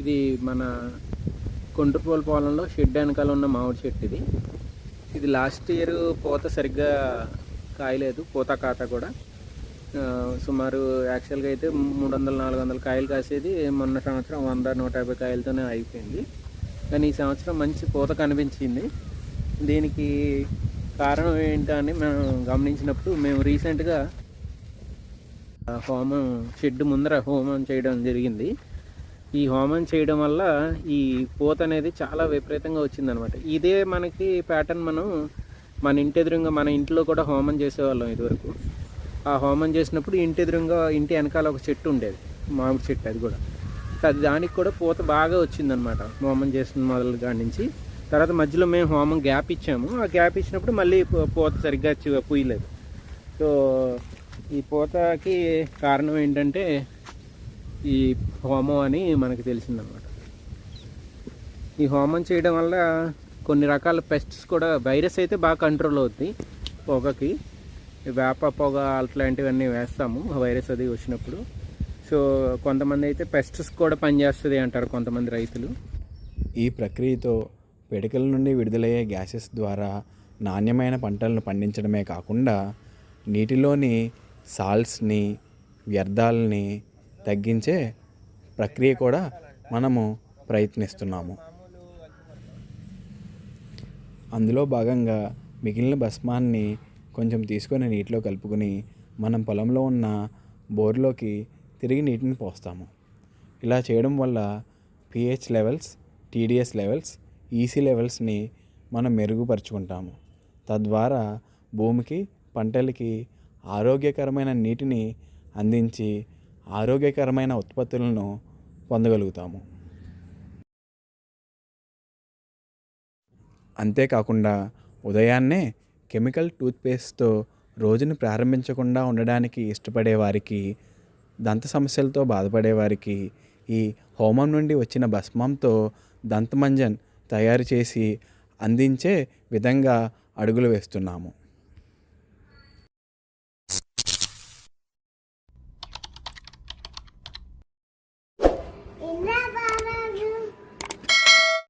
ఇది మన కొండ్రుపోల పొలంలో షెడ్ వెనకాల ఉన్న మామిడి చెట్టు ఇది. ఇది లాస్ట్ ఇయర్ పూత సరిగ్గా కాయలేదు, పూత కాత కూడా. సుమారు యాక్చువల్గా అయితే 300-400 కాయలు కాసేది. మొన్న సంవత్సరం 100-150 కాయలతోనే అయిపోయింది. కానీ ఈ సంవత్సరం మంచి పూత కనిపించింది. దీనికి కారణం ఏంటని మేము గమనించినప్పుడు మేము రీసెంట్గా హోమం షెడ్ ముందర హోమం చేయడం జరిగింది. ఈ హోమం చేయడం వల్ల ఈ పూత అనేది చాలా విపరీతంగా వచ్చిందనమాట. ఇదే మనకి ప్యాటర్న్ మనం మన ఇంటి ఎదురుగా మన ఇంట్లో కూడా హోమం చేసేవాళ్ళం ఇదివరకు. ఆ హోమం చేసినప్పుడు ఇంటి ఎదురుగా ఇంటి వెనకాల ఒక చెట్టు ఉండేది, మామిడి చెట్టు. అది కూడా దానికి కూడా పూత బాగా వచ్చిందనమాట హోమం చేసిన మొదలు కాడి నుంచి. తర్వాత మధ్యలో మేము హోమం గ్యాప్ ఇచ్చాము. ఆ గ్యాప్ ఇచ్చినప్పుడు మళ్ళీ పూత సరిగ్గా పూయలేదు. సో ఈ పూతకి కారణం ఏంటంటే ఈ హోమం అని మనకు తెలిసిందనమాట. ఈ హోమం చేయడం వల్ల కొన్ని రకాల పెస్ట్స్ కూడా, వైరస్ అయితే బాగా కంట్రోల్ అవుతుంది. పొగకి వేప పొగ అట్లాంటివన్నీ వేస్తాము వైరస్ అది వచ్చినప్పుడు. సో కొంతమంది అయితే పెస్ట్స్ కూడా పనిచేస్తుంది అంటారు కొంతమంది రైతులు. ఈ ప్రక్రియతో పిడకల నుండి విడుదలయ్యే గ్యాసెస్ ద్వారా నాణ్యమైన పంటలను పండించడమే కాకుండా నీటిలోని సాల్ట్స్ని, వ్యర్థాలని తగ్గించే ప్రక్రియ కూడా మనము ప్రయత్నిస్తున్నాము. అందులో భాగంగా మిగిలిన భస్మాన్ని కొంచెం తీసుకొని నీటిలో కలుపుకొని మనం పొలంలో ఉన్న బోర్లోకి తిరిగి నీటిని పోస్తాము. ఇలా చేయడం వల్ల pH levels, TDS levels, EC లెవెల్స్ని మనం మెరుగుపరుచుకుంటాము. తద్వారా భూమికి, పంటలకి ఆరోగ్యకరమైన నీటిని అందించి ఆరోగ్యకరమైన ఉత్పత్తులను పొందగలుగుతాము. అంతేకాకుండా ఉదయాన్నే కెమికల్ టూత్పేస్ట్తో రోజుని ప్రారంభించకుండా ఉండడానికి ఇష్టపడే వారికి, దంత సమస్యలతో బాధపడేవారికి ఈ హోమం నుండి వచ్చిన భస్మంతో దంతమంజన్ తయారు చేసి అందించే విధంగా అడుగులు వేస్తున్నాము.